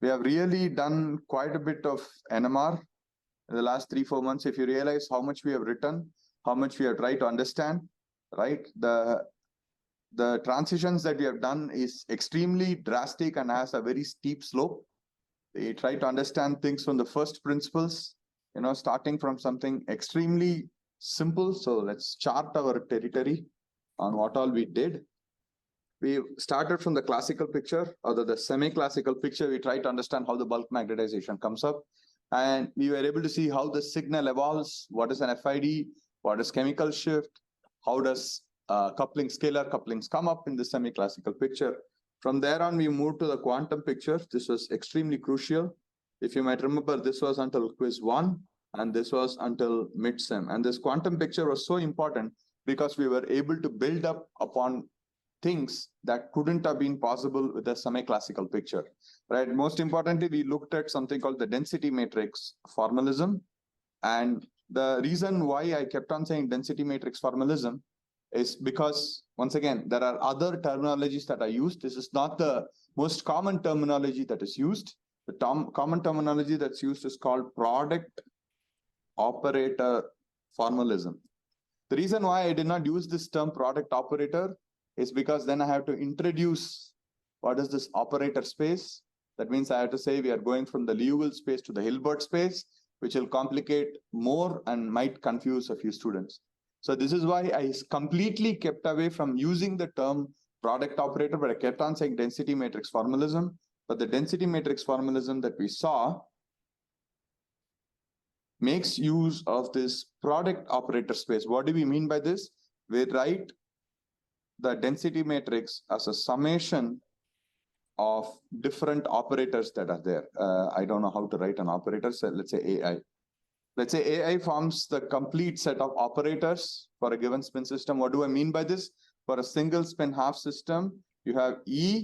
We have really done quite a bit of NMR in the last 3-4 months. If you realize how much we have written, how much we have tried to understand, right? The transitions that we have done is extremely drastic and has a very steep slope. We try to understand things from the first principles, starting from something extremely simple. So let's chart our territory on what all we did. We started from the classical picture or the semi-classical picture. We try to understand how the bulk magnetization comes up. And we were able to see how the signal evolves, what is an FID, what is chemical shift, how does scalar couplings come up in the semi-classical picture. From there on, we moved to the quantum picture. This was extremely crucial. If you might remember, this was until quiz 1, and this was until mid-sem. And this quantum picture was so important because we were able to build up upon things that couldn't have been possible with a semi-classical picture, right? Most importantly, we looked at something called the density matrix formalism. And the reason why I kept on saying density matrix formalism is because, once again, there are other terminologies that are used. This is not the most common terminology that is used. The common terminology that's used is called product operator formalism. The reason why I did not use this term product operator is because then I have to introduce what is this operator space. That means I have to say we are going from the Liouville space to the Hilbert space, which will complicate more and might confuse a few students. So this is why I completely kept away from using the term product operator, but I kept on saying density matrix formalism. But the density matrix formalism that we saw makes use of this product operator space. What do we mean by this? We write the density matrix as a summation of different operators that are there. I don't know how to write an operator, so let's say AI. Let's say AI forms the complete set of operators for a given spin system. What do I mean by this? For a single spin half system, you have E,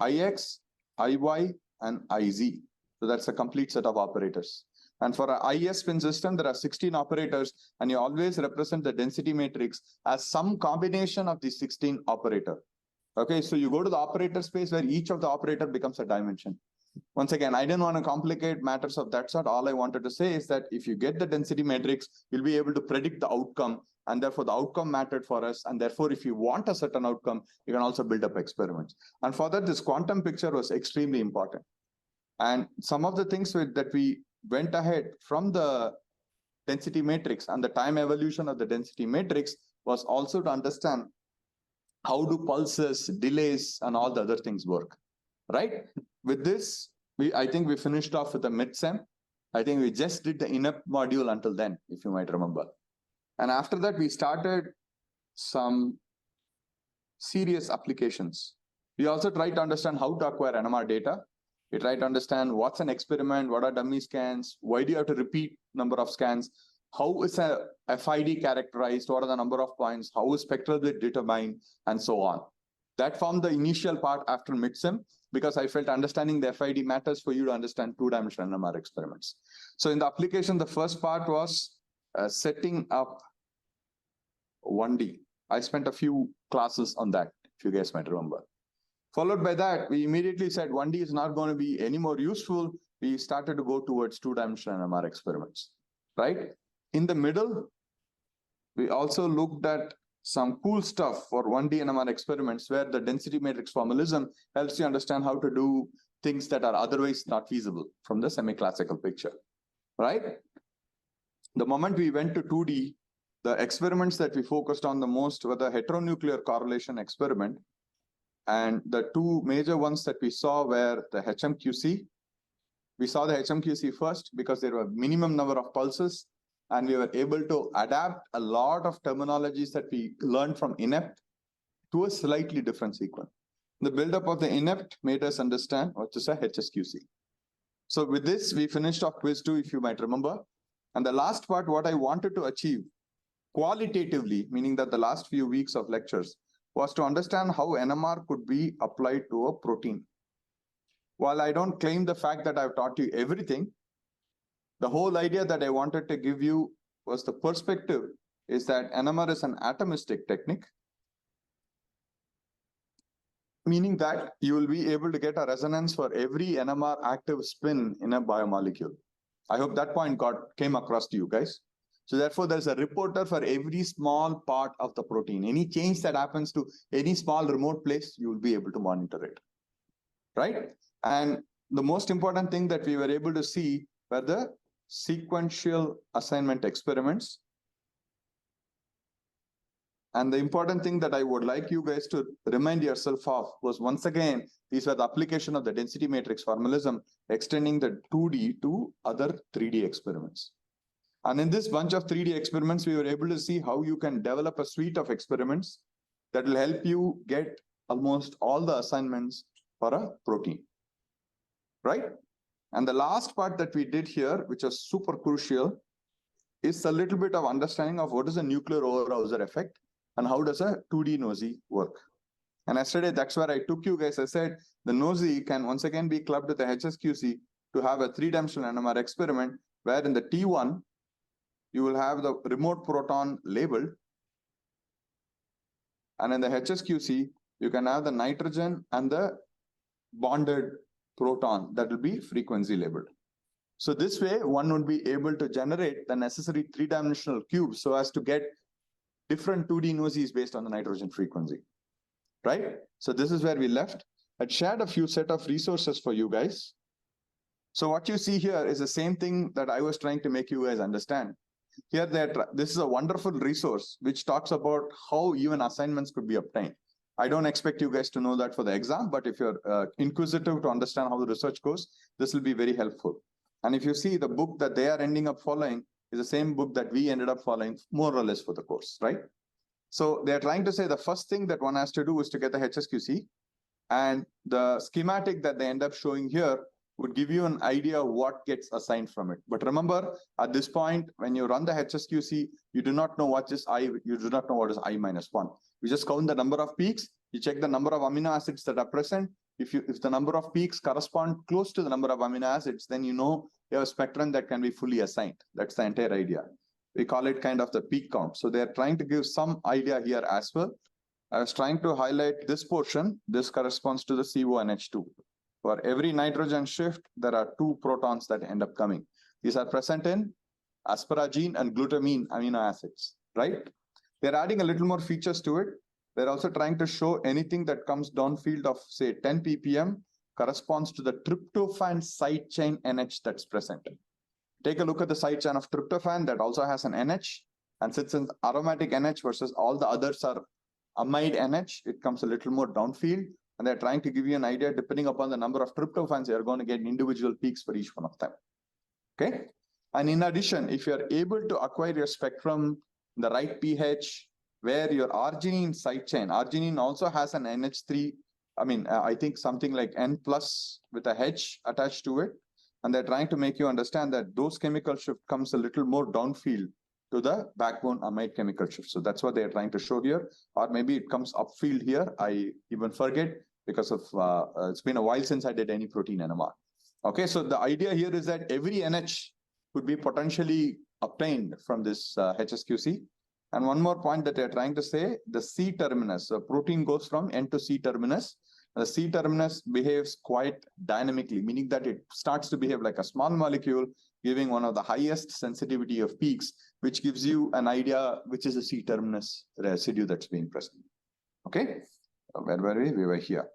IX, IY, and IZ. So that's a complete set of operators. And for an IS spin system, there are 16 operators, and you always represent the density matrix as some combination of these 16 operator. Okay, so you go to the operator space where each of the operator becomes a dimension. Once again, I didn't want to complicate matters of that sort. All I wanted to say is that if you get the density matrix, you'll be able to predict the outcome, and therefore the outcome mattered for us. And therefore, if you want a certain outcome, you can also build up experiments. And for that, this quantum picture was extremely important. And some of the things that we went ahead from the density matrix and the time evolution of the density matrix was also to understand how do pulses, delays, and all the other things work, right? With this, I think we finished off with the mid-sem. I think we just did the inept module until then, if you might remember. And after that, we started some serious applications. We also tried to understand how to acquire NMR data. We try to understand what's an experiment, what are dummy scans, why do you have to repeat number of scans, how is a FID characterized, what are the number of points, how is spectral bit determined, and so on. That formed the initial part after mid-sem, because I felt understanding the FID matters for you to understand two-dimensional NMR experiments. So in the application, the first part was setting up 1D. I spent a few classes on that, if you guys might remember. Followed by that, we immediately said 1D is not going to be any more useful. We started to go towards two-dimensional NMR experiments, right? In the middle, we also looked at some cool stuff for 1D NMR experiments where the density matrix formalism helps you understand how to do things that are otherwise not feasible from the semi-classical picture, right? The moment we went to 2D, the experiments that we focused on the most were the heteronuclear correlation experiment. And the two major ones that we saw were the HMQC. We saw the HMQC first because there were minimum number of pulses, and we were able to adapt a lot of terminologies that we learned from inept to a slightly different sequence. The buildup of the inept made us understand what is a HSQC. So with this, we finished off quiz 2, if you might remember. And the last part, what I wanted to achieve qualitatively, meaning that the last few weeks of lectures, was to understand how NMR could be applied to a protein. While I don't claim the fact that I've taught you everything, the whole idea that I wanted to give you was the perspective is that NMR is an atomistic technique meaning that you will be able to get a resonance for every NMR active spin in a biomolecule. I hope that point came across to you guys. So therefore, there's a reporter for every small part of the protein. Any change that happens to any small remote place, you will be able to monitor it, right? And the most important thing that we were able to see were the sequential assignment experiments. And the important thing that I would like you guys to remind yourself of was, once again, these were the application of the density matrix formalism, extending the 2D to other 3D experiments. And in this bunch of 3D experiments, we were able to see how you can develop a suite of experiments that will help you get almost all the assignments for a protein, right? And the last part that we did here, which is super crucial, is a little bit of understanding of what is a nuclear Overhauser effect and how does a 2D nosy work. And yesterday, that's where I took you guys. I said the nosy can once again be clubbed with the HSQC to have a three-dimensional NMR experiment where in the T1, you will have the remote proton labeled. And in the HSQC, you can have the nitrogen and the bonded proton that will be frequency labeled. So this way, one would be able to generate the necessary three-dimensional cubes so as to get different 2D nosies based on the nitrogen frequency, right? So this is where we left. I shared a few set of resources for you guys. So what you see here is the same thing that I was trying to make you guys understand. Here, this is a wonderful resource which talks about how even assignments could be obtained. I don't expect you guys to know that for the exam, but if you're inquisitive to understand how the research goes, this will be very helpful. And if you see, the book that they are ending up following is the same book that we ended up following more or less for the course, right? So they're trying to say the first thing that one has to do is to get the HSQC, and the schematic that they end up showing here would give you an idea of what gets assigned from it. But remember, at this point, when you run the HSQC, you do not know what is I, you do not know what is I-1. You just count the number of peaks, you check the number of amino acids that are present. If the number of peaks correspond close to the number of amino acids, then you know you have a spectrum that can be fully assigned. That's the entire idea. We call it kind of the peak count. So they're trying to give some idea here as well. I was trying to highlight this portion. This corresponds to the CO and H2. For every nitrogen shift, there are 2 protons that end up coming. These are present in asparagine and glutamine amino acids, right? They're adding a little more features to it. They're also trying to show anything that comes downfield of, say, 10 ppm corresponds to the tryptophan side chain NH that's present. Take a look at the side chain of tryptophan that also has an NH, and since it's aromatic NH versus all the others are amide NH, it comes a little more downfield, and they're trying to give you an idea, depending upon the number of tryptophans, you're going to get individual peaks for each one of them. Okay. And in addition, if you're able to acquire your spectrum, the right pH, where your arginine side chain, arginine also has an NH3, I think something like N plus with a H attached to it. And they're trying to make you understand that those chemical shift comes a little more downfield to the backbone amide chemical shift. So that's what they're trying to show here. Or maybe it comes upfield here. I even forget because of it's been a while since I did any protein NMR. Okay, so the idea here is that every NH could be potentially obtained from this HSQC. And one more point that they're trying to say, the C terminus, the protein goes from N to C terminus. The C terminus behaves quite dynamically, meaning that it starts to behave like a small molecule, giving one of the highest sensitivity of peaks, which gives you an idea which is a C terminus residue that's being present. Okay, where were we? We were here.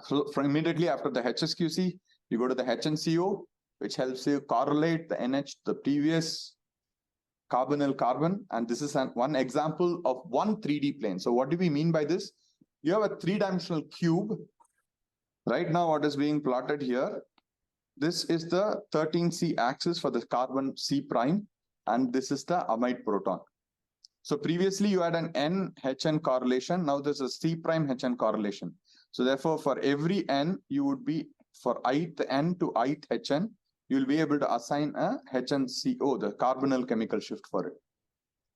So from immediately after the HSQC, you go to the HNCO, which helps you correlate the NH, the previous carbonyl carbon. And this is one example of one 3D plane. So what do we mean by this? You have a 3-dimensional cube. Right now, what is being plotted here, this is the 13C axis for the carbon C prime, and this is the amide proton. So previously, you had an N-HN correlation. Now there's a C prime HN correlation. So therefore, for every N, you would be, for ith N to ith HN, you will be able to assign a HNCO, the carbonyl chemical shift for it.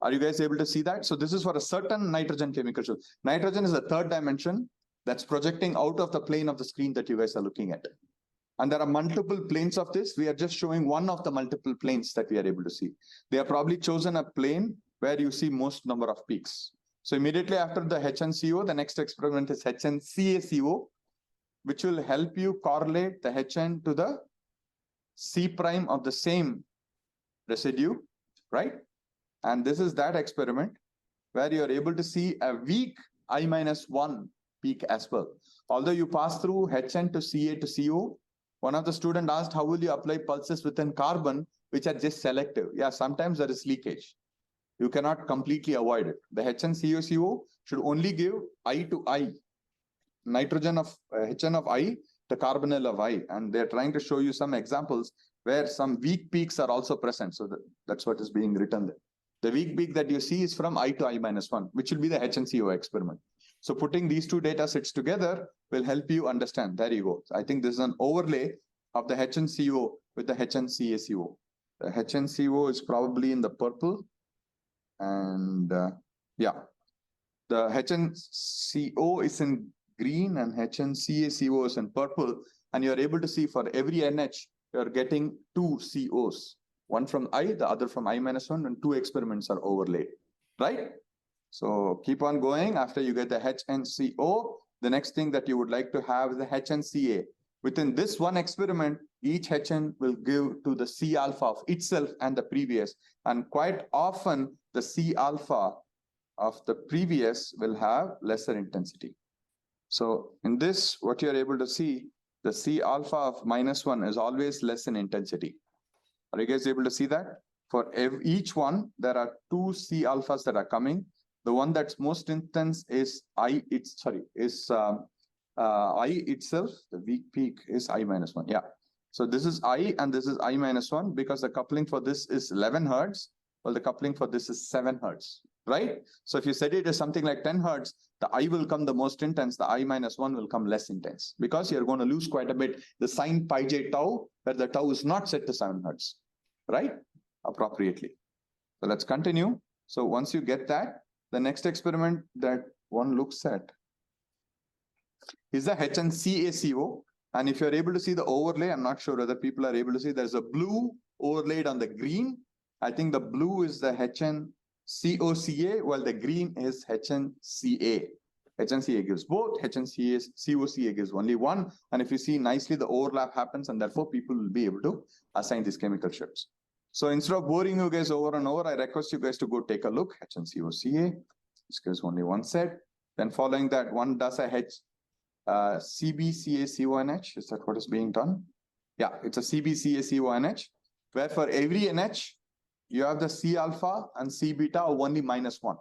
Are you guys able to see that? So this is for a certain nitrogen chemical shift. Nitrogen is the 3rd dimension that's projecting out of the plane of the screen that you guys are looking at. And there are multiple planes of this. We are just showing one of the multiple planes that we are able to see. They have probably chosen a plane where you see most number of peaks. So immediately after the HNCO, the next experiment is HNCaCO, which will help you correlate the HN to the C prime of the same residue, right? And this is that experiment where you are able to see a weak I-1 peak as well. Although you pass through HN to Ca to CO, one of the students asked, how will you apply pulses within carbon, which are just selective? Yeah, sometimes there is leakage. You cannot completely avoid it. The HNCO should only give I to I, nitrogen of HN of I to carbonyl of I. And they're trying to show you some examples where some weak peaks are also present. So that's what is being written there. The weak peak that you see is from I to I-1, which will be the HNCO experiment. So putting these two data sets together will help you understand. There you go. I think this is an overlay of the HNCO with the HNCaCO. The HNCO is probably in the purple. And yeah, the HNCO is in green and HNCaCO is in purple. And you're able to see for every NH, you're getting two COs. One from I, the other from I-1, and two experiments are overlaid, right? So keep on going. After you get the HNCO, the next thing that you would like to have is the HNCa. Within this one experiment, each HN will give to the C alpha of itself and the previous. And quite often, the C alpha of the previous will have lesser intensity. So in this, what you're able to see, the C alpha of -1 is always less in intensity. Are you guys able to see that? For each one, there are two C alphas that are coming. The one that's most intense is I itself. The weak peak is I-1. Yeah. So this is I and this is I-1 because the coupling for this is 11 hertz. Well, the coupling for this is 7 hertz, right? So if you set it as something like 10 hertz, the I will come the most intense, the I-1 will come less intense because you're going to lose quite a bit the sine pi j tau, where the tau is not set to 7 hertz, right? Appropriately. So let's continue. So once you get that, the next experiment that one looks at is the HNCaCO. And if you're able to see the overlay, I'm not sure whether people are able to see, there's a blue overlaid on the green. I think the blue is the HNCOCA, while the green is HNCa. HNCa gives both, HNCOCA gives only one. And if you see nicely, the overlap happens, and therefore people will be able to assign these chemical shifts. So instead of boring you guys over and over, I request you guys to go take a look. HNCOCA, this gives only one set. Then following that, one does a CbCaCONH. Is that what is being done? Yeah, it's a CbCaCONH, where for every NH, you have the C alpha and C beta of only -1.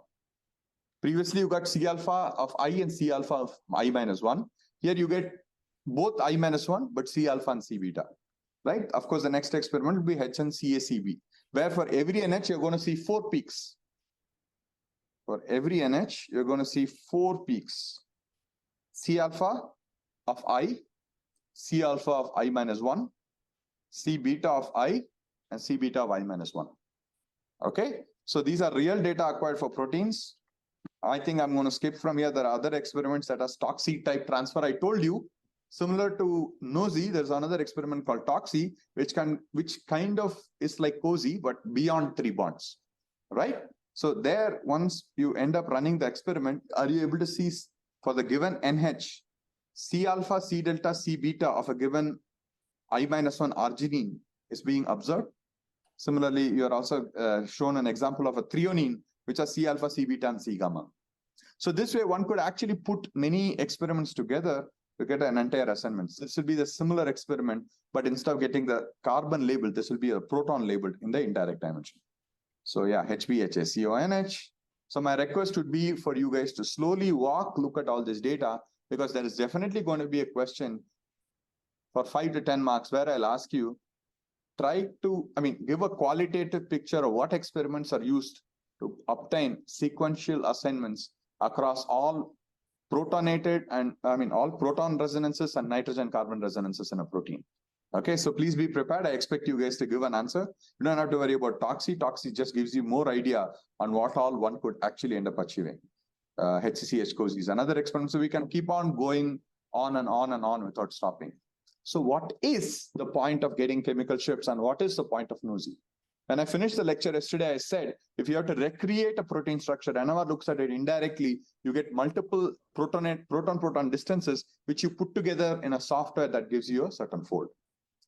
Previously, you got C alpha of I and C alpha of I-1. Here you get both I-1, but C alpha and C beta, right? Of course, the next experiment will be HNCaCb, where for every NH, you're going to see 4 peaks. For every NH, you're going to see 4 peaks. C alpha of I, C alpha of I-1, C beta of I, and C beta of I-1. Okay, so these are real data acquired for proteins. I think I'm going to skip from here. There are other experiments that are Stoxy type transfer. I told you, similar to NOSI, there's another experiment called Toxy, which kind of is like COSY, but beyond 3 bonds, right? So there, once you end up running the experiment, are you able to see for the given NH, C alpha, C delta, C beta of a given I-1 arginine is being observed? Similarly, you are also shown an example of a threonine, which are C alpha, C beta, and C gamma. So this way, one could actually put many experiments together to get an entire assignment. This will be the similar experiment, but instead of getting the carbon labeled, this will be a proton labeled in the indirect dimension. So yeah, HBHACONH. So my request would be for you guys to slowly look at all this data, because there is definitely going to be a question for 5 to 10 marks where I'll ask you, give a qualitative picture of what experiments are used to obtain sequential assignments across all protonated and all proton resonances and nitrogen carbon resonances in a protein. Okay, so please be prepared. I expect you guys to give an answer. You don't have to worry about Toxy. Toxy just gives you more idea on what all one could actually end up achieving. HCCH COSY is another experiment. So we can keep on going on and on and on without stopping. So what is the point of getting chemical shifts and what is the point of NOSI? When I finished the lecture yesterday, I said, if you have to recreate a protein structure, NMR looks at it indirectly, you get multiple proton-proton distances, which you put together in a software that gives you a certain fold,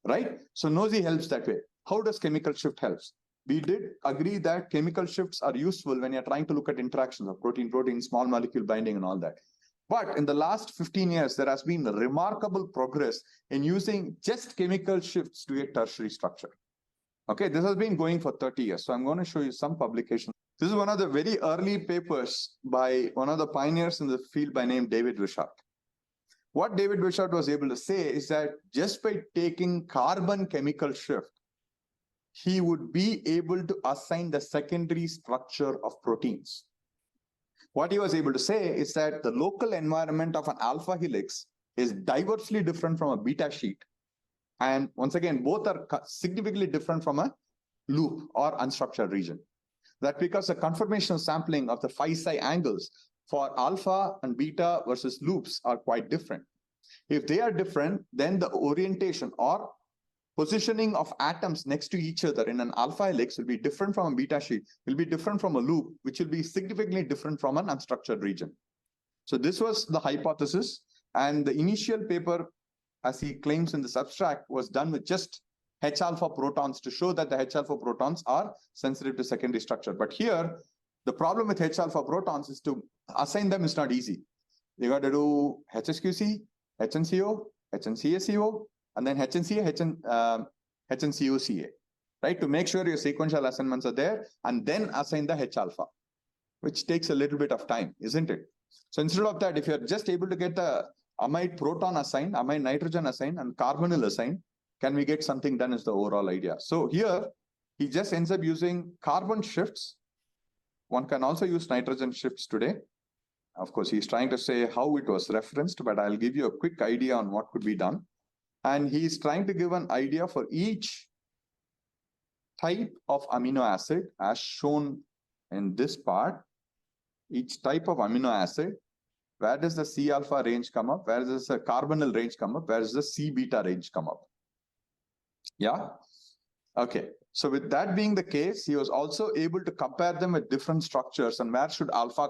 right? So NOSI helps that way. How does chemical shift helps? We did agree that chemical shifts are useful when you're trying to look at interactions of protein-protein, small molecule binding and all that. But in the last 15 years, there has been remarkable progress in using just chemical shifts to a tertiary structure. Okay, this has been going for 30 years. So I'm going to show you some publications. This is one of the very early papers by one of the pioneers in the field by name David Wishart. What David Wishart was able to say is that just by taking carbon chemical shift, he would be able to assign the secondary structure of proteins. What he was able to say is that the local environment of an alpha helix is diversely different from a beta sheet. And once again, both are significantly different from a loop or unstructured region. That because the conformational sampling of the phi-psi angles for alpha and beta versus loops are quite different. If they are different, then the orientation or positioning of atoms next to each other in an alpha helix will be different from a beta sheet, will be different from a loop, which will be significantly different from an unstructured region. So this was the hypothesis. And the initial paper, as he claims in this abstract, was done with just H-alpha protons to show that the H-alpha protons are sensitive to secondary structure. But here, the problem with H-alpha protons is to assign them is not easy. You got to do HSQC, HNCO, HNCACO, and then HNCOCA, right? To make sure your sequential assignments are there, and then assign the H-alpha, which takes a little bit of time, isn't it? So instead of that, if you're just able to get the amide proton assigned, amide nitrogen assigned, and carbonyl assigned, can we get something done is the overall idea. So here, he just ends up using carbon shifts. One can also use nitrogen shifts today. Of course, he's trying to say how it was referenced, but I'll give you a quick idea on what could be done. And he's trying to give an idea for each type of amino acid as shown in this part. Each type of amino acid, where does the C alpha range come up? Where does the carbonyl range come up? Where does the C beta range come up? Yeah? Okay. So with that being the case, he was also able to compare them with different structures and where should alpha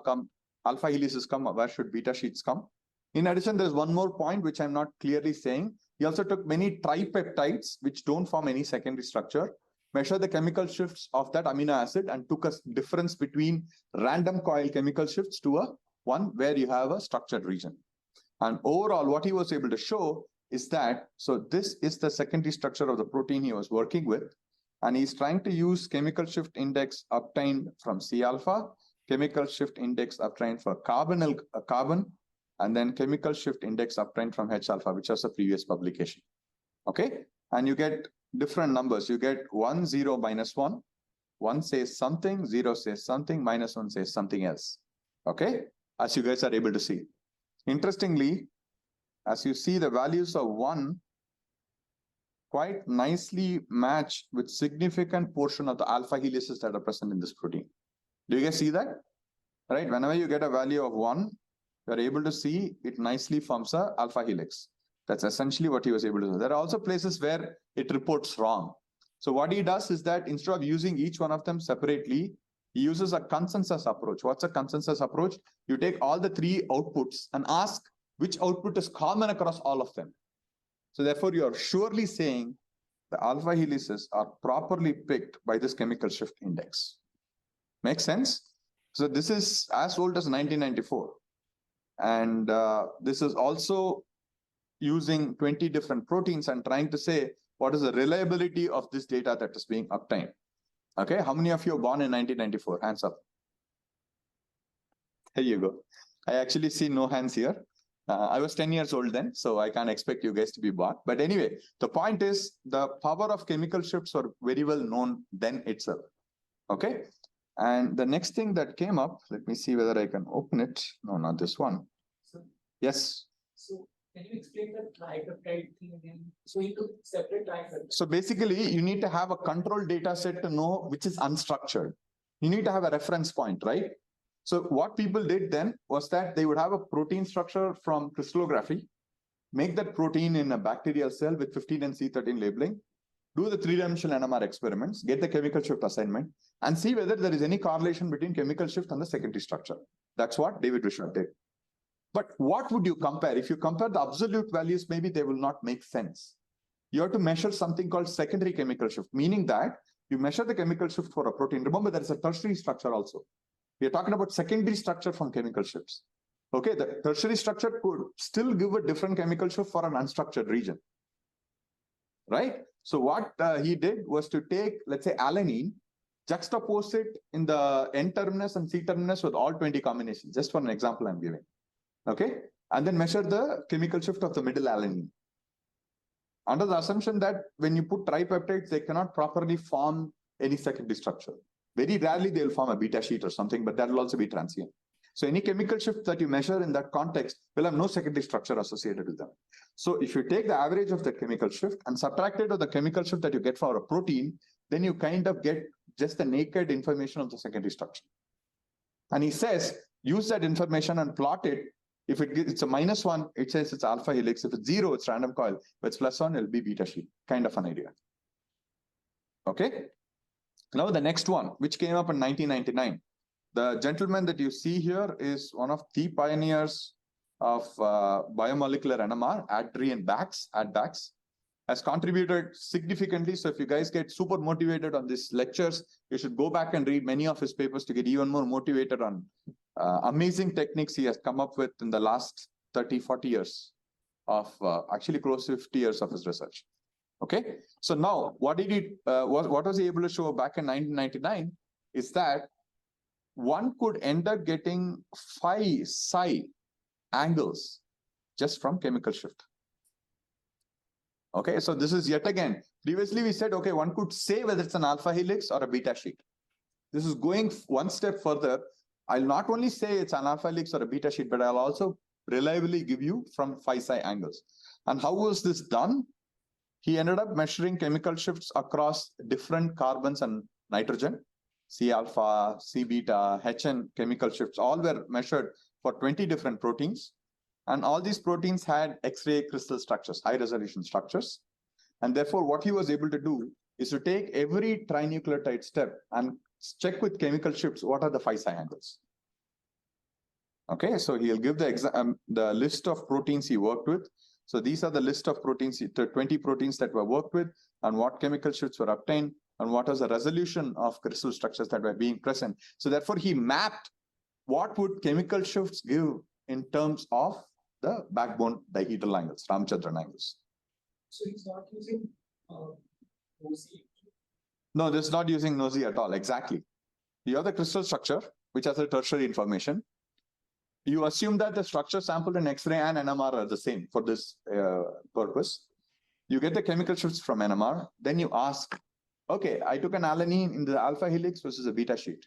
helices come, where should beta sheets come. In addition, there's one more point which I'm not clearly saying. He also took many tripeptides which don't form any secondary structure, measured the chemical shifts of that amino acid and took a difference between random coil chemical shifts to a one where you have a structured region. And overall, what he was able to show is that, so this is the secondary structure of the protein he was working with. And he's trying to use chemical shift index obtained from C alpha, chemical shift index obtained for carbon, and then chemical shift index obtained from H alpha, which was a previous publication. Okay. And you get different numbers. You get 1, 0, -1. 1 says something, 0 says something, -1 says something else. Okay. As you guys are able to see. Interestingly, as you see, the values of 1 quite nicely match with significant portion of the alpha helices that are present in this protein. Do you guys see that? Right? Whenever you get a value of 1, you're able to see it nicely forms a alpha helix. That's essentially what he was able to do. There are also places where it reports wrong. So what he does is that instead of using each one of them separately, he uses a consensus approach. What's a consensus approach? You take all the 3 outputs and ask which output is common across all of them. So therefore, you are surely saying the alpha helices are properly picked by this chemical shift index. Makes sense? So this is as old as 1994. And this is also using 20 different proteins and trying to say what is the reliability of this data that is being obtained. Okay, how many of you are born in 1994? Hands up. Here you go. I actually see no hands here. I was 10 years old then, so I can't expect you guys to be born. But anyway, the point is the power of chemical shifts were very well known then itself. Okay. And the next thing that came up, let me see whether I can open it. No, not this one. Yes. So can you explain the tripeptide thing again? So you took separate tripeptides. So basically, you need to have a control data set to know which is unstructured. You need to have a reference point, right? So what people did then was that they would have a protein structure from crystallography, make that protein in a bacterial cell with 15 and C13 labeling, do the three-dimensional NMR experiments, get the chemical shift assignment, and see whether there is any correlation between chemical shift and the secondary structure. That's what David Wishart did. But what would you compare? If you compare the absolute values, maybe they will not make sense. You have to measure something called secondary chemical shift, meaning that you measure the chemical shift for a protein. Remember, there is a tertiary structure also. We are talking about secondary structure from chemical shifts. Okay, the tertiary structure could still give a different chemical shift for an unstructured region, right? So what he did was to take, let's say, alanine, juxtapose it in the N terminus and C terminus with all 20 combinations, just for an example I'm giving. Okay, and then measure the chemical shift of the middle alanine, under the assumption that when you put tripeptides, they cannot properly form any secondary structure. Very rarely they'll form a beta sheet or something, but that will also be transient. So any chemical shift that you measure in that context will have no secondary structure associated with them. So if you take the average of the chemical shift and subtract it of the chemical shift that you get for a protein, then you kind of get just the naked information of the secondary structure. And he says, use that information and plot it. If it's a -1, it says it's alpha helix. If it's 0, it's random coil. If it's +1, it'll be beta sheet. Kind of an idea. Okay. Now the next one, which came up in 1999. The gentleman that you see here is one of the pioneers of biomolecular NMR, Adrian Bax, has contributed significantly. So if you guys get super motivated on these lectures, you should go back and read many of his papers to get even more motivated on amazing techniques he has come up with in the last 30, 40 years of actually close to 50 years of his research. Okay, so now what did he, what was he able to show back in 1999 is that one could end up getting 5 psi angles just from chemical shift. Okay, so this is yet again, previously we said, okay, one could say whether it's an alpha helix or a beta sheet. This is going one step further. I'll not only say it's an alpha helix or a beta sheet, but I'll also reliably give you from 5 psi angles. And how was this done? He ended up measuring chemical shifts across different carbons and nitrogen, C alpha, C beta, HN chemical shifts, all were measured for 20 different proteins. And all these proteins had X-ray crystal structures, high resolution structures. And therefore, what he was able to do is to take every trinucleotide step and check with chemical shifts, what are the 5 psi angles. Okay, so he'll give the list of proteins he worked with. So these are the list of proteins, 20 proteins that were worked with, and what chemical shifts were obtained, and what was the resolution of crystal structures that were being present. So therefore, he mapped what would chemical shifts give in terms of the backbone dihedral angles, Ramachandran angles. So he's not using OC. No, this is not using NOSI at all. Exactly. You have the crystal structure, which has a tertiary information. You assume that the structure sampled in X-ray and NMR are the same for this purpose. You get the chemical shifts from NMR. Then you ask, okay, I took an alanine in the alpha helix versus a beta sheet.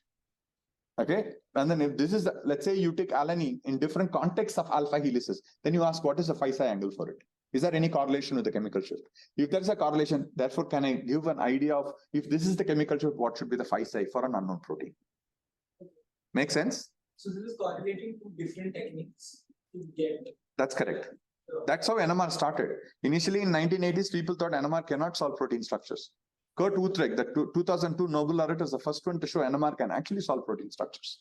Okay, and then if this is, let's say you take alanine in different contexts of alpha helices, then you ask, what is the 5 psi angle for it? Is there any correlation with the chemical shift? If there's a correlation, therefore, can I give an idea of if this is the chemical shift, what should be the 5 psi for an unknown protein? Make sense? So this is correlating to different techniques to get. That's correct. That's how NMR started. Initially in 1980s, people thought NMR cannot solve protein structures. Kurt Utrecht, the 2002 Nobel laureate, is the first one to show NMR can actually solve protein structures.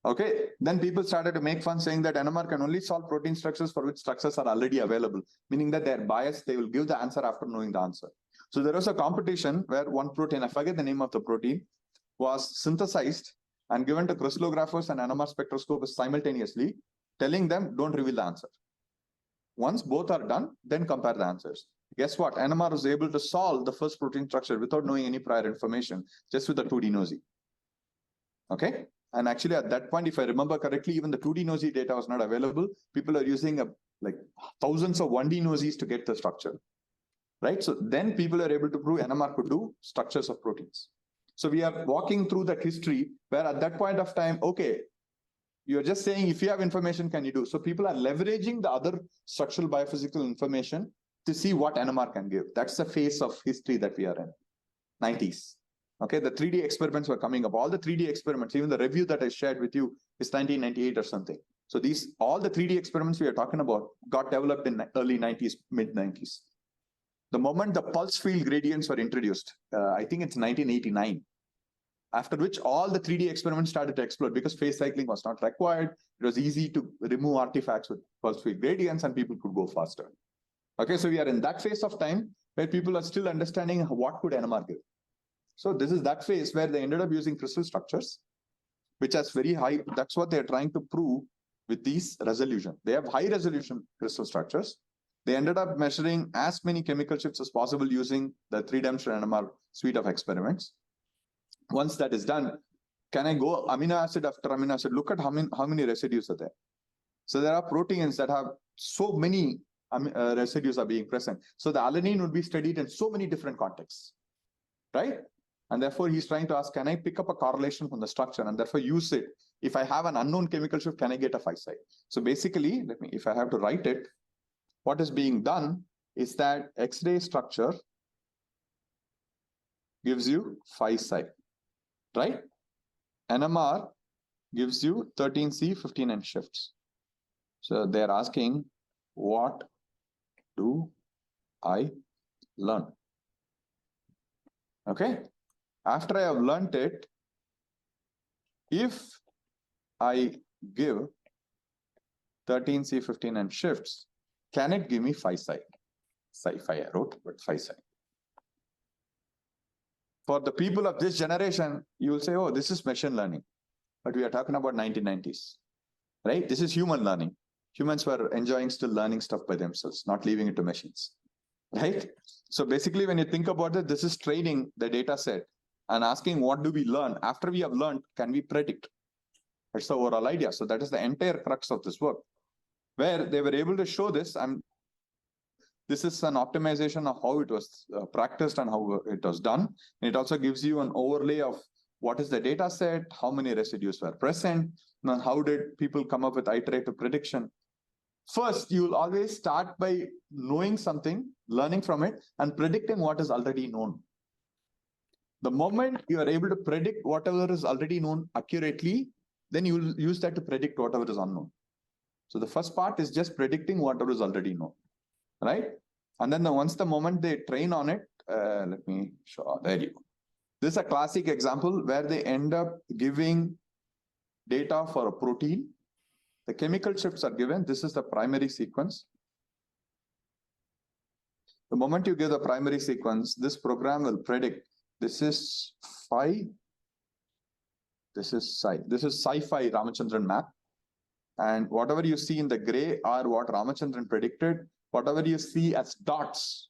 Okay, then people started to make fun saying that NMR can only solve protein structures for which structures are already available, meaning that they're biased, they will give the answer after knowing the answer. So there was a competition where one protein, I forget the name of the protein, was synthesized and given to crystallographers and NMR spectroscopists simultaneously, telling them, don't reveal the answer. Once both are done, then compare the answers. Guess what? NMR was able to solve the first protein structure without knowing any prior information, just with the 2D NOSI. Okay? And actually at that point, if I remember correctly, even the 2D NOSI data was not available. People are using like thousands of 1D NOSIs to get the structure. Right? So then people are able to prove NMR could do structures of proteins. So we are walking through that history where at that point of time, okay, you're just saying if you have information, can you do? So people are leveraging the other structural biophysical information to see what NMR can give. That's the phase of history that we are in, 90s. Okay, the 3D experiments were coming up. All the 3D experiments, even the review that I shared with you is 1998 or something. So all the 3D experiments we are talking about got developed in early 90s, mid 90s. The moment the pulse field gradients were introduced, I think it's 1989, after which all the 3D experiments started to explode because phase cycling was not required. It was easy to remove artifacts with pulse field gradients and people could go faster. Okay, so we are in that phase of time where people are still understanding what could NMR give. So this is that phase where they ended up using crystal structures, which has very high, that's what they're trying to prove with these resolution. They have high resolution crystal structures. They ended up measuring as many chemical shifts as possible using the three-dimensional NMR suite of experiments. Once that is done, can I go amino acid after amino acid? Look at how many residues are there. So there are proteins that have so many residues are being present. So the alanine would be studied in so many different contexts, right? And therefore, he's trying to ask, can I pick up a correlation from the structure and therefore use it? If I have an unknown chemical shift, can I get a phi psi? So basically, if I have to write it, what is being done is that X-ray structure gives you phi psi, right? NMR gives you 13C, 15N shifts. So they're asking, what do I learn? Okay. After I have learned it, if I give 13C, 15N shifts, can it give me phi psi? Psi I wrote, but phi psi. For the people of this generation, you will say, oh, this is machine learning. But we are talking about 1990s, right? This is human learning. Humans were enjoying still learning stuff by themselves, not leaving it to machines, right? So basically, when you think about it, this is training the data set and asking, what do we learn? After we have learned, can we predict? That's the overall idea. So that is the entire crux of this work, where they were able to show this. And this is an optimization of how it was practiced and how it was done. And it also gives you an overlay of what is the data set, how many residues were present, and how did people come up with iterative prediction. First, you will always start by knowing something, learning from it, and predicting what is already known. The moment you are able to predict whatever is already known accurately, then you will use that to predict whatever is unknown. So the first part is just predicting whatever is already known, right? And then once the moment they train on it, let me show, there you go. This is a classic example where they end up giving data for a protein. The chemical shifts are given. This is the primary sequence. The moment you give the primary sequence, this program will predict this is phi, this is psi. This is psi-phi Ramachandran map. And whatever you see in the gray are what Ramachandran predicted. Whatever you see as dots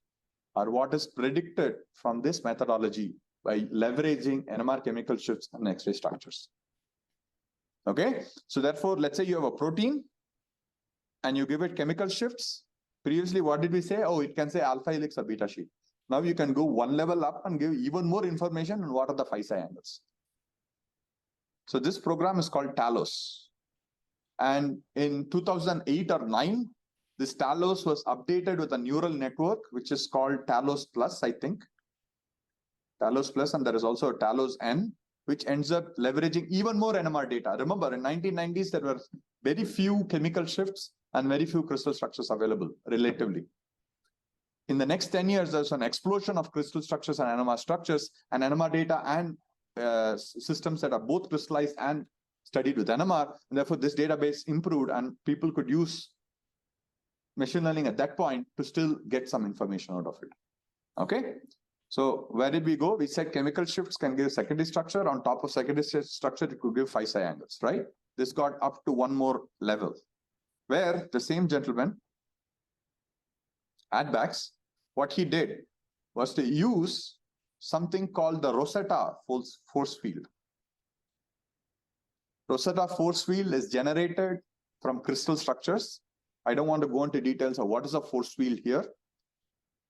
are what is predicted from this methodology by leveraging NMR chemical shifts and X-ray structures. Okay, so therefore, let's say you have a protein and you give it chemical shifts. Previously, what did we say? Oh, it can say alpha helix or beta sheet. Now you can go one level up and give even more information on what are the phi psi angles. So this program is called Talos. And in 2008 or 9, this Talos was updated with a neural network, which is called Talos Plus, I think. Talos Plus, and there is also a Talos N, which ends up leveraging even more NMR data. Remember, in 1990s, there were very few chemical shifts and very few crystal structures available, relatively. In the next 10 years, there's an explosion of crystal structures and NMR data and systems that are both crystallized and studied with NMR. And therefore, this database improved and people could use machine learning at that point to still get some information out of it. Okay. So where did we go? We said chemical shifts can give secondary structure. On top of secondary structure, it could give phi psi angles, right? This got up to one more level, where the same gentleman, Adbax, what he did was to use something called the Rosetta force field. Rosetta force field is generated from crystal structures. I don't want to go into details of what is a force field here,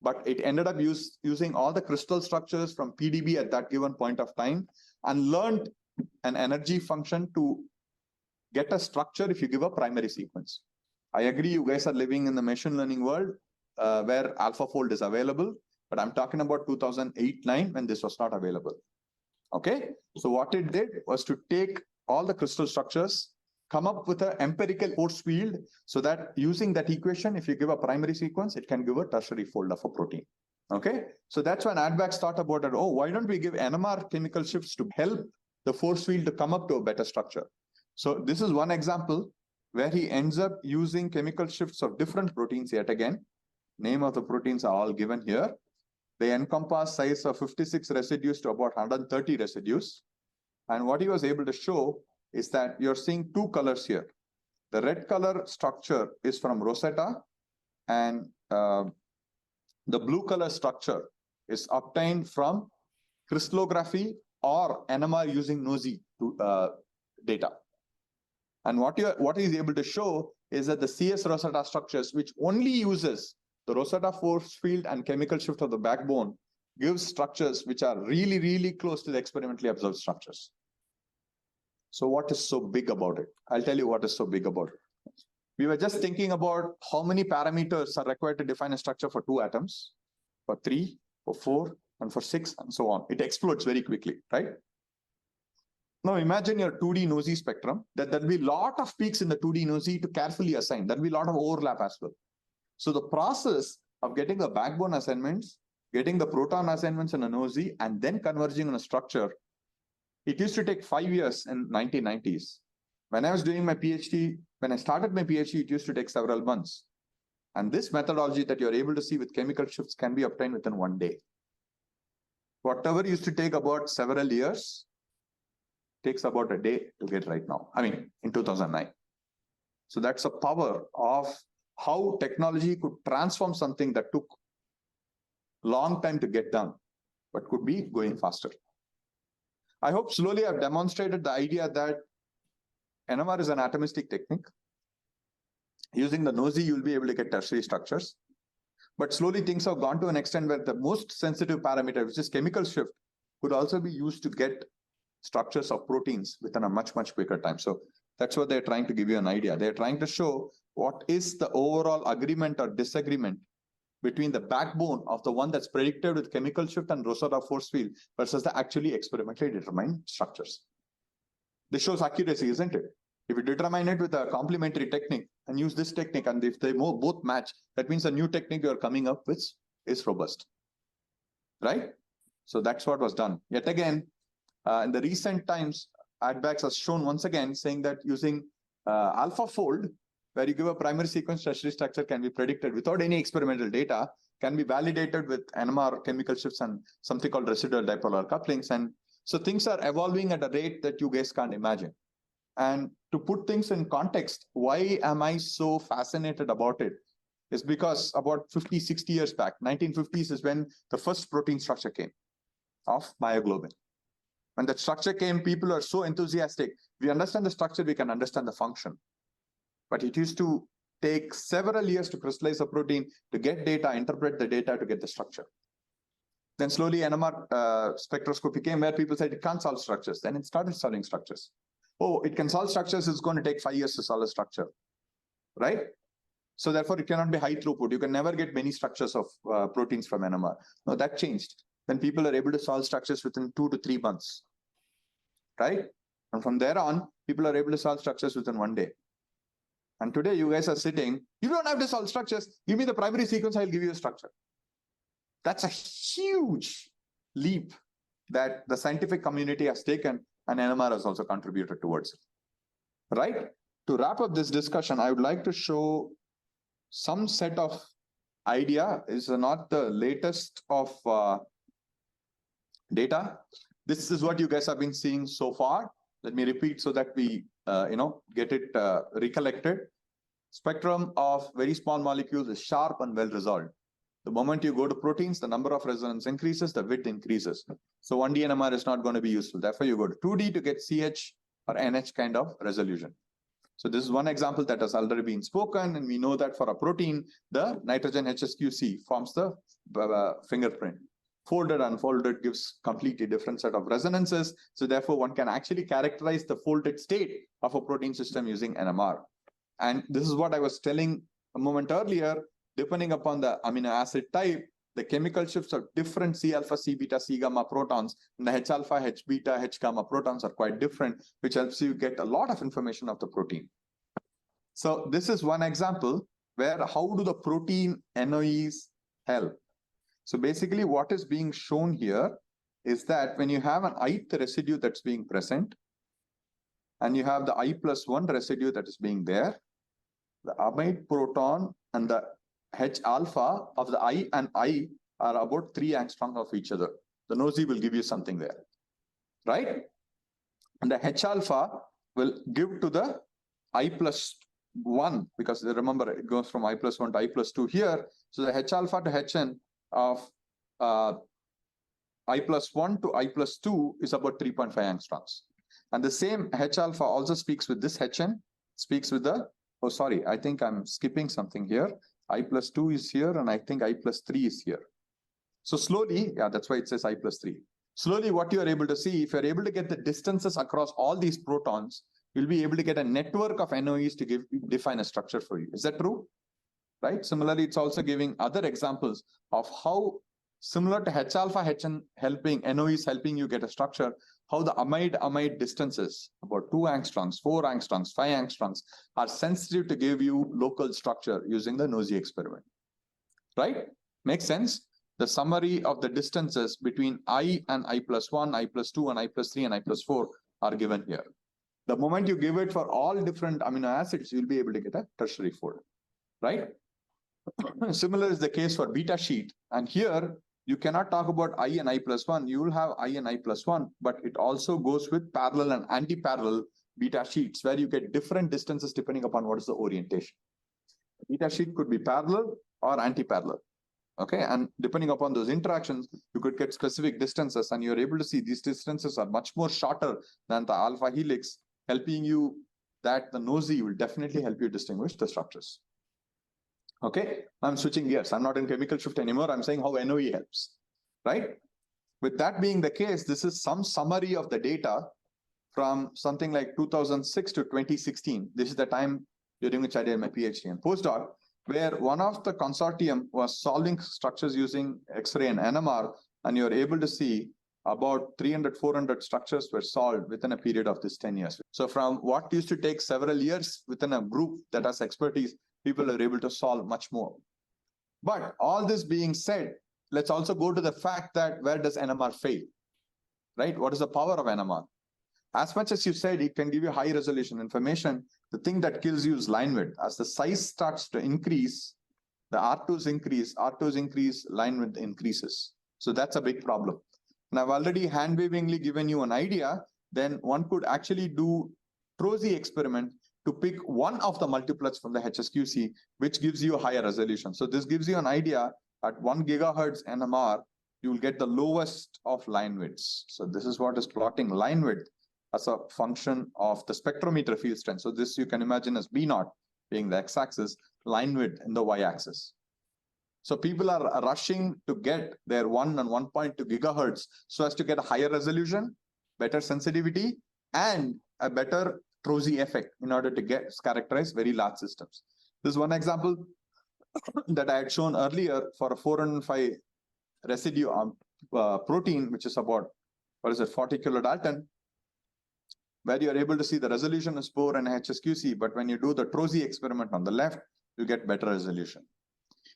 but it ended up using all the crystal structures from PDB at that given point of time and learned an energy function to get a structure if you give a primary sequence. I agree you guys are living in the machine learning world where AlphaFold is available, but I'm talking about 2008-9 when this was not available. Okay, so what it did was to take all the crystal structures, come up with an empirical force field so that using that equation, if you give a primary sequence, it can give a tertiary fold of a protein. Okay, so that's when Advax thought about it. Oh, why don't we give NMR chemical shifts to help the force field to come up to a better structure? So this is one example where he ends up using chemical shifts of different proteins yet again. Name of the proteins are all given here. They encompass size of 56 residues to about 130 residues. And what he was able to show is that you're seeing two colors here. The red color structure is from Rosetta, and the blue color structure is obtained from crystallography or NMR using NOSI data. And what he's able to show is that the CS Rosetta structures, which only uses the Rosetta force field and chemical shift of the backbone, gives structures which are really, really close to the experimentally observed structures. So what is so big about it? I'll tell you what is so big about it. We were just thinking about how many parameters are required to define a structure for 2 atoms, for 3, for 4, and for 6, and so on. It explodes very quickly, right? Now imagine your 2D NOSI spectrum, that there'll be a lot of peaks in the 2D NOSI to carefully assign. There'll be a lot of overlap as well. So the process of getting the backbone assignments, getting the proton assignments in a NOSI, and then converging on a structure, it used to take 5 years in 1990s. When I was doing my PhD, when I started my PhD, it used to take several months. And this methodology that you're able to see with chemical shifts can be obtained within 1 day. Whatever used to take about several years takes about a day to get right now. I mean, in 2009. So that's the power of how technology could transform something that took a long time to get done, but could be going faster. I hope slowly I've demonstrated the idea that NMR is an atomistic technique. Using the NOSI, you'll be able to get tertiary structures. But slowly things have gone to an extent where the most sensitive parameter, which is chemical shift, could also be used to get structures of proteins within a much, much quicker time. So that's what they're trying to give you an idea. They're trying to show what is the overall agreement or disagreement between the backbone of the one that's predicted with chemical shift and Rosetta force field versus the actually experimentally determined structures. This shows accuracy, isn't it? If you determine it with a complementary technique and use this technique, and if they both match, that means the new technique you're coming up with is robust, right? So that's what was done. Yet again, in the recent times, Advax has shown once again saying that using AlphaFold, where you give a primary sequence tertiary structure, can be predicted without any experimental data, can be validated with NMR chemical shifts and something called residual dipolar couplings. And so things are evolving at a rate that you guys can't imagine. And to put things in context, why am I so fascinated about it? Is because about 50, 60 years back, 1950s is when the first protein structure came of myoglobin. When that structure came, people are so enthusiastic. We understand the structure, we can understand the function. But it used to take several years to crystallize a protein, to get data, interpret the data to get the structure. Then slowly NMR spectroscopy came where people said it can't solve structures. Then it started solving structures. Oh, it can solve structures, it's going to take 5 years to solve a structure, right? So therefore, it cannot be high throughput. You can never get many structures of proteins from NMR. No, that changed. Then people are able to solve structures within 2 to 3 months, right? And from there on, people are able to solve structures within 1 day. And today you guys are sitting, you don't have to solve structures. Give me the primary sequence, I'll give you a structure. That's a huge leap that the scientific community has taken, and NMR has also contributed towards it, right? To wrap up this discussion, I would like to show some set of idea. Is not the latest of data. This is what you guys have been seeing so far. Let me repeat so that we get it recollected. Spectrum of very small molecules is sharp and well resolved. The moment you go to proteins, the number of resonance increases, the width increases. So 1D NMR is not going to be useful. Therefore, you go to 2D to get CH or NH kind of resolution. So this is one example that has already been spoken, and we know that for a protein, the nitrogen HSQC forms the fingerprint. Folded and unfolded gives completely different set of resonances. So therefore, one can actually characterize the folded state of a protein system using NMR. And this is what I was telling a moment earlier. Depending upon the amino acid type, the chemical shifts of different C alpha, C beta, C gamma protons, and the H alpha, H beta, H gamma protons are quite different, which helps you get a lot of information of the protein. So this is one example where how do the protein NOEs help? So basically what is being shown here is that when you have an ith residue that's being present, and you have the I+1 residue that is being there, the amide proton and the H alpha of the I and I are about 3 angstroms of each other. The nosy will give you something there, right? And the H alpha will give to the I+1, because remember it goes from I+1 to I+2 here. So the H alpha to Hn of I+1 to I+2 is about 3.5 angstroms. And the same H alpha also speaks with this Hn, speaks with the, oh, sorry, I think I'm skipping something here. I+2 is here, and I think I+3 is here. So slowly, yeah, that's why it says I+3. Slowly, what you are able to see, if you're able to get the distances across all these protons, you'll be able to get a network of NOEs to define a structure for you. Is that true? Right? Similarly, it's also giving other examples of how similar to H alpha Hn helping NOEs helping you get a structure, how the amide distances, about 2 angstroms, 4 angstroms, 5 angstroms, are sensitive to give you local structure using the nosy experiment. Right? Makes sense? The summary of the distances between I and I+1, I+2, and I+3, and I+4 are given here. The moment you give it for all different amino acids, you'll be able to get a tertiary fold, right? Similar is the case for beta sheet. And here, you cannot talk about I and I+1. You will have I and I+1, but it also goes with parallel and anti-parallel beta sheets, where you get different distances depending upon what is the orientation. Beta sheet could be parallel or anti-parallel. Okay, and depending upon those interactions, you could get specific distances, and you're able to see these distances are much more shorter than the alpha helix, helping you that the nosy will definitely help you distinguish the structures. Okay, I'm switching gears. I'm not in chemical shift anymore. I'm saying how NOE helps, right? With that being the case, this is some summary of the data from something like 2006 to 2016. This is the time during which I did my PhD and postdoc, where one of the consortium was solving structures using X-ray and NMR, and you're able to see about 300, 400 structures were solved within a period of this 10 years. So from what used to take several years within a group that has expertise, people are able to solve much more. But all this being said, let's also go to the fact that where does NMR fail, right? What is the power of NMR? As much as you said, it can give you high resolution information. The thing that kills you is line width. As the size starts to increase, the R2s increase, line width increases. So that's a big problem. And I've already hand-wavingly given you an idea. Then one could actually do Trozy experiment to pick one of the multiplets from the HSQC, which gives you a higher resolution. So this gives you an idea at 1 gigahertz NMR, you will get the lowest of line widths. So this is what is plotting line width as a function of the spectrometer field strength. So this you can imagine as B naught being the x-axis, line width in the y-axis. So people are rushing to get their 1 and 1.2 gigahertz so as to get a higher resolution, better sensitivity, and a better Trozy effect in order to characterize very large systems. This is one example that I had shown earlier for a 405 residue protein, which is about, 40 kilodalton, where you're able to see the resolution is poor in HSQC, but when you do the Trozy experiment on the left, you get better resolution.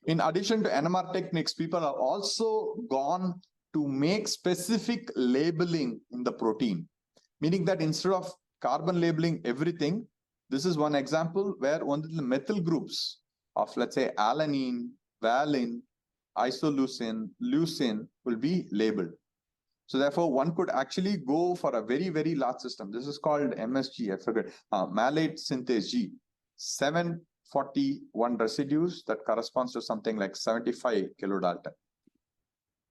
In addition to NMR techniques, people have also gone to make specific labeling in the protein, meaning that instead of carbon labeling everything, this is one example where only the methyl groups of, let's say, alanine, valine, isoleucine, leucine will be labeled. So therefore, one could actually go for a very, very large system. This is called MSG, I forget, malate synthase G. 741 residues that corresponds to something like 75 kilodalton.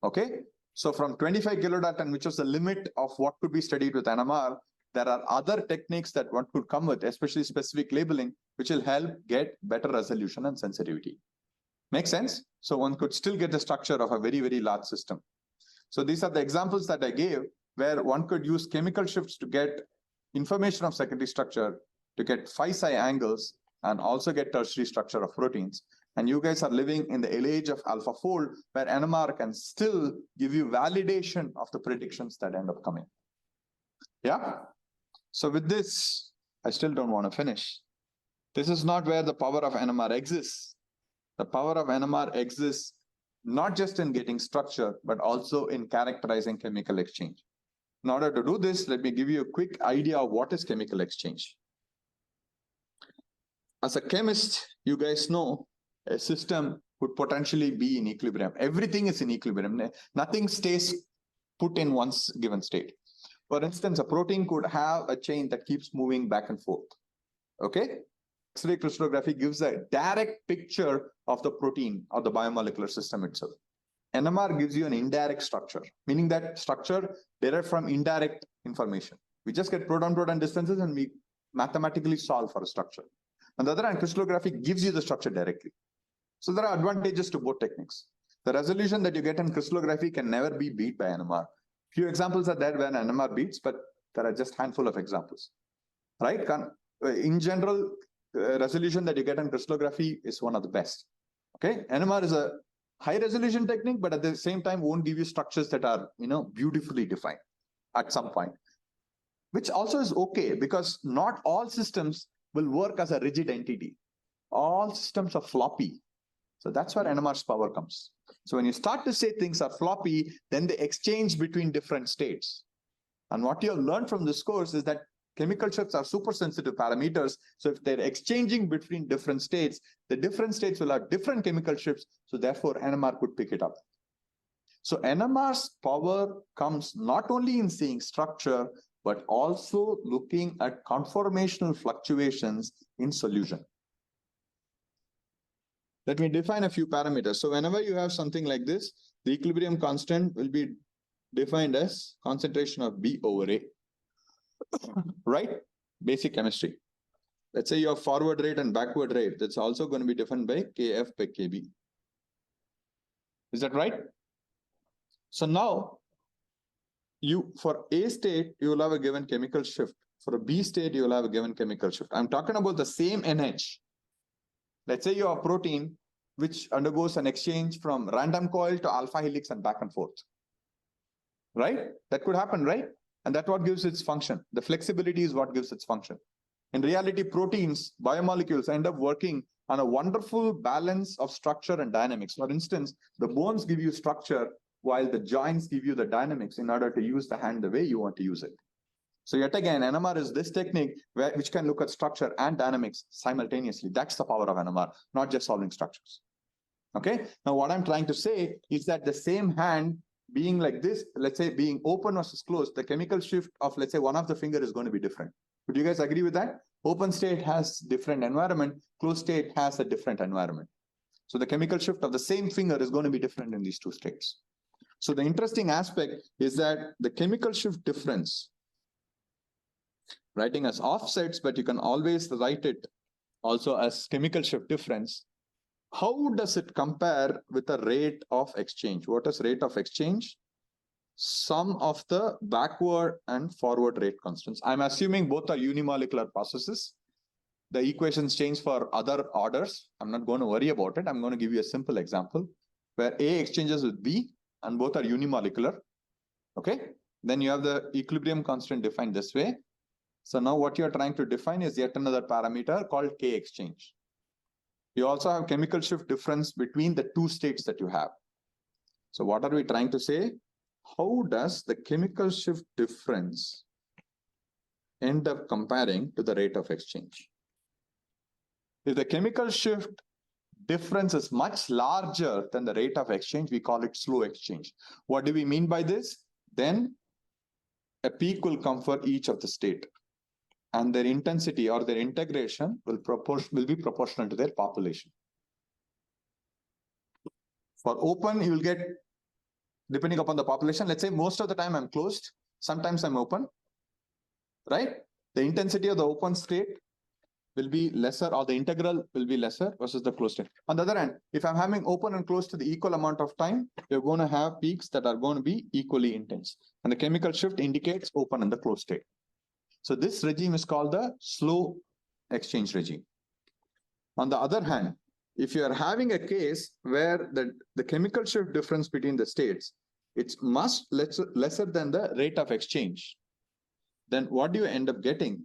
Okay, so from 25 kilodalton, which was the limit of what could be studied with NMR, there are other techniques that one could come with, especially specific labeling, which will help get better resolution and sensitivity. Make sense? So one could still get the structure of a very, very large system. So these are the examples that I gave where one could use chemical shifts to get information of secondary structure, to get phi-psi angles, and also get tertiary structure of proteins. And you guys are living in the age of AlphaFold, where NMR can still give you validation of the predictions that end up coming. Yeah? So with this, I still don't want to finish. This is not where the power of NMR exists. The power of NMR exists not just in getting structure, but also in characterizing chemical exchange. In order to do this, let me give you a quick idea of what is chemical exchange. As a chemist, you guys know a system would potentially be in equilibrium. Everything is in equilibrium. Nothing stays put in one given state. For instance, a protein could have a chain that keeps moving back and forth. Okay? X-ray crystallography gives a direct picture of the protein or the biomolecular system itself. NMR gives you an indirect structure, meaning that structure derived from indirect information. We just get proton-proton distances and we mathematically solve for a structure. On the other hand, crystallography gives you the structure directly. So there are advantages to both techniques. The resolution that you get in crystallography can never be beat by NMR. Few examples are there when NMR beats, but there are just a handful of examples. Right? In general, resolution that you get in crystallography is one of the best. Okay? NMR is a high resolution technique, but at the same time won't give you structures that are, beautifully defined at some point. Which also is okay, because not all systems will work as a rigid entity. All systems are floppy. So that's where NMR's power comes. So when you start to say things are floppy, then they exchange between different states. And what you'll learn from this course is that chemical shifts are super sensitive parameters. So if they're exchanging between different states, the different states will have different chemical shifts. So therefore, NMR could pick it up. So NMR's power comes not only in seeing structure, but also looking at conformational fluctuations in solution. Let me define a few parameters. So whenever you have something like this, the equilibrium constant will be defined as concentration of B over A. Right? Basic chemistry. Let's say you have forward rate and backward rate. That's also going to be defined by Kf by Kb. Is that right? So now, for A state, you will have a given chemical shift. For a B state, you will have a given chemical shift. I'm talking about the same NH. Let's say you have a protein which undergoes an exchange from random coil to alpha helix and back and forth. Right? That could happen, right? And that's what gives its function. The flexibility is what gives its function. In reality, proteins, biomolecules end up working on a wonderful balance of structure and dynamics. For instance, the bones give you structure while the joints give you the dynamics in order to use the hand the way you want to use it. So yet again, NMR is this technique which can look at structure and dynamics simultaneously. That's the power of NMR, not just solving structures. Okay. Now, what I'm trying to say is that the same hand being like this, let's say being open versus closed, the chemical shift of, let's say, one of the finger is going to be different. Would you guys agree with that? Open state has different environment, closed state has a different environment. So the chemical shift of the same finger is going to be different in these two states. So the interesting aspect is that the chemical shift difference, writing as offsets, but you can always write it also as chemical shift difference. How does it compare with the rate of exchange? What is rate of exchange? Sum of the backward and forward rate constants. I'm assuming both are unimolecular processes. The equations change for other orders. I'm not going to worry about it. I'm going to give you a simple example where A exchanges with B and both are unimolecular. Okay. Then you have the equilibrium constant defined this way. So now what you're trying to define is yet another parameter called K exchange. You also have chemical shift difference between the two states that you have. So what are we trying to say? How does the chemical shift difference end up comparing to the rate of exchange? If the chemical shift difference is much larger than the rate of exchange, we call it slow exchange. What do we mean by this? Then a peak will come for each of the state, and their intensity or their integration will be proportional to their population. For open, you will get, depending upon the population, let's say most of the time I'm closed, sometimes I'm open, right? The intensity of the open state will be lesser, or the integral will be lesser versus the closed state. On the other hand, if I'm having open and closed to the equal amount of time, you're going to have peaks that are going to be equally intense. And the chemical shift indicates open and the closed state. So this regime is called the slow exchange regime. On the other hand, if you are having a case where the chemical shift difference between the states, it's much lesser than the rate of exchange, then what do you end up getting?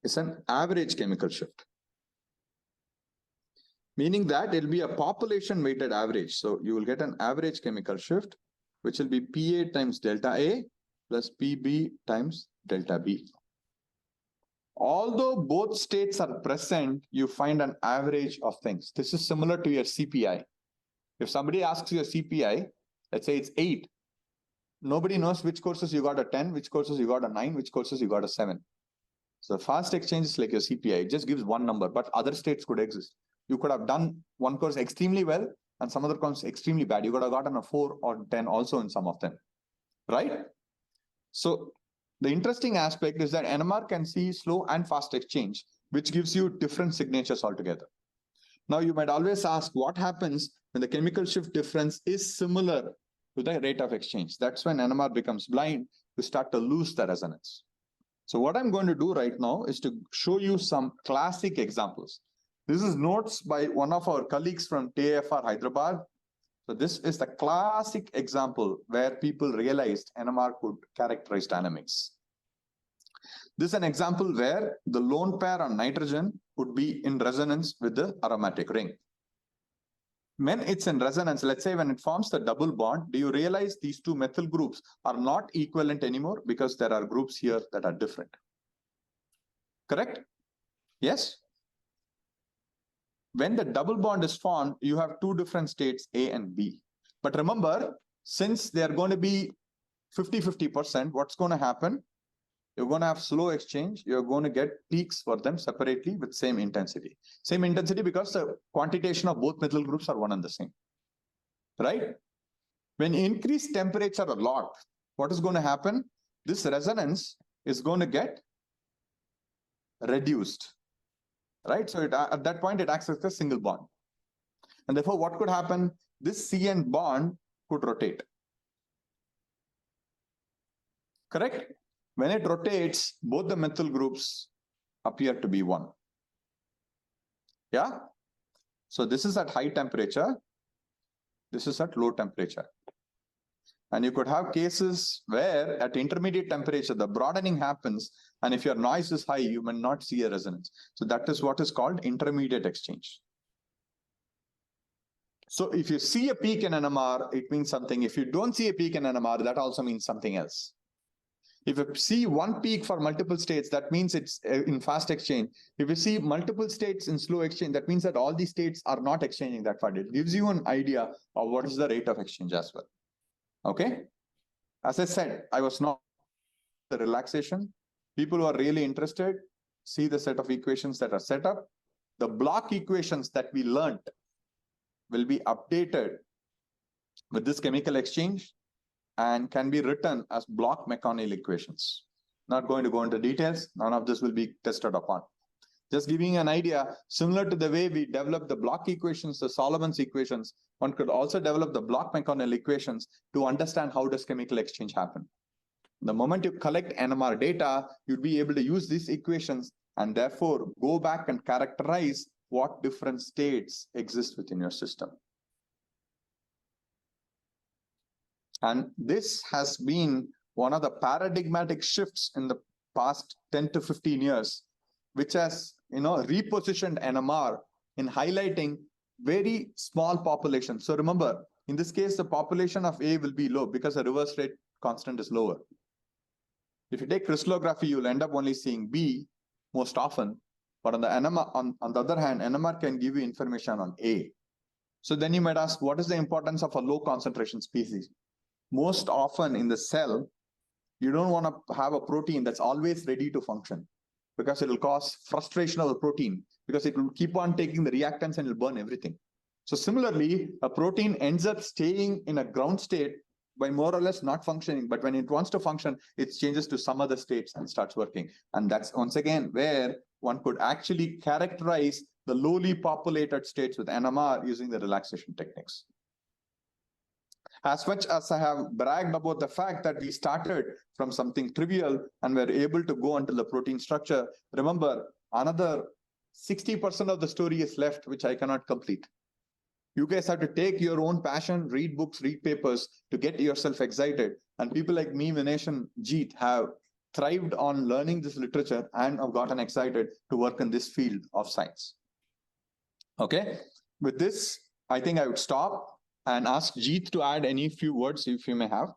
It's an average chemical shift. meaning that it'll be a population weighted average. So you will get an average chemical shift, which will be PA times delta A plus PB times delta B. Although both states are present, you find an average of things. This is similar to your CPI. If somebody asks you a CPI, let's say it's 8, nobody knows which courses you got a 10, which courses you got a 9, which courses you got a 7. So fast exchange is like your CPI. It just gives one number, but other states could exist. You could have done one course extremely well and some other course extremely bad. You could have gotten a 4 or 10 also in some of them, right? So the interesting aspect is that NMR can see slow and fast exchange, which gives you different signatures altogether. Now, you might always ask what happens when the chemical shift difference is similar to the rate of exchange. That's when NMR becomes blind. You start to lose the resonance. So what I'm going to do right now is to show you some classic examples. This is notes by one of our colleagues from TAFR Hyderabad. So this is the classic example where people realized NMR could characterize dynamics. This is an example where the lone pair on nitrogen would be in resonance with the aromatic ring. When it's in resonance, let's say when it forms the double bond, do you realize these two methyl groups are not equivalent anymore because there are groups here that are different? Correct? Yes? When the double bond is formed, you have two different states, A and B. But remember, since they are going to be 50-50%, what's going to happen? You're going to have slow exchange. You're going to get peaks for them separately with same intensity. Same intensity because the quantitation of both methyl groups are one and the same. Right? When you increase temperature a lot, what is going to happen? This resonance is going to get reduced. Right? So at that point, it acts as a single bond. And therefore, what could happen? This CN bond could rotate. Correct? When it rotates, both the methyl groups appear to be one. Yeah? So this is at high temperature. This is at low temperature. And you could have cases where at intermediate temperature, the broadening happens. And if your noise is high, you may not see a resonance. So that is what is called intermediate exchange. So if you see a peak in NMR, it means something. If you don't see a peak in NMR, that also means something else. If you see one peak for multiple states, that means it's in fast exchange. If you see multiple states in slow exchange, that means that all these states are not exchanging that fast. It gives you an idea of what is the rate of exchange as well. Okay? As I said, I was not the relaxation. People who are really interested, see the set of equations that are set up. The block equations that we learned will be updated with this chemical exchange and can be written as block McConnell equations. Not going to go into details. None of this will be tested upon. Just giving you an idea, similar to the way we developed the block equations, the Solomon's equations, one could also develop the block McConnell equations to understand how does chemical exchange happen. The moment you collect NMR data, you'd be able to use these equations and therefore go back and characterize what different states exist within your system. And this has been one of the paradigmatic shifts in the past 10 to 15 years, which has repositioned NMR in highlighting very small populations. So remember, in this case, the population of A will be low because the reverse rate constant is lower. If you take crystallography, you'll end up only seeing B most often. But on the NMR, on the other hand, NMR can give you information on A. So then you might ask, what is the importance of a low concentration species? Most often in the cell, you don't want to have a protein that's always ready to function because it will cause frustration of the protein because it will keep on taking the reactants and it will burn everything. So similarly, a protein ends up staying in a ground state by more or less not functioning, but when it wants to function, it changes to some other states and starts working. And that's once again where one could actually characterize the lowly populated states with NMR using the relaxation techniques. As much as I have bragged about the fact that we started from something trivial and were able to go until the protein structure, remember, another 60% of the story is left, which I cannot complete. You guys have to take your own passion, read books, read papers to get yourself excited. And people like me, Vinesh and Jeet have thrived on learning this literature and have gotten excited to work in this field of science. Okay. with this, I think I would stop and ask Jeet to add any few words if you may have.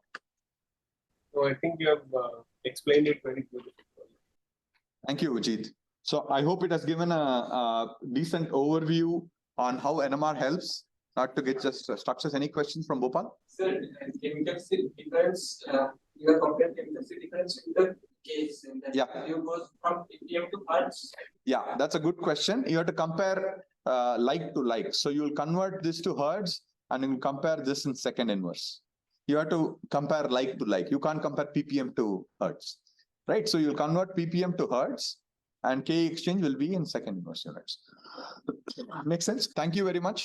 So I think you have explained it very beautifully. Thank you, Jeet. So I hope it has given a decent overview on how NMR helps. Not to get just structures. Any questions from Bhopal? Sir, chemistry difference, you are comparing chemistry difference in the case. And then Yeah. you go from ppm to hertz. Yeah, that's a good question. You have to compare like to like. So you'll convert this to hertz and you'll compare this in second inverse. You have to compare like to like. You can't compare ppm to hertz, right? So you'll convert ppm to hertz and K exchange will be in second inverse units. Makes sense? Thank you very much.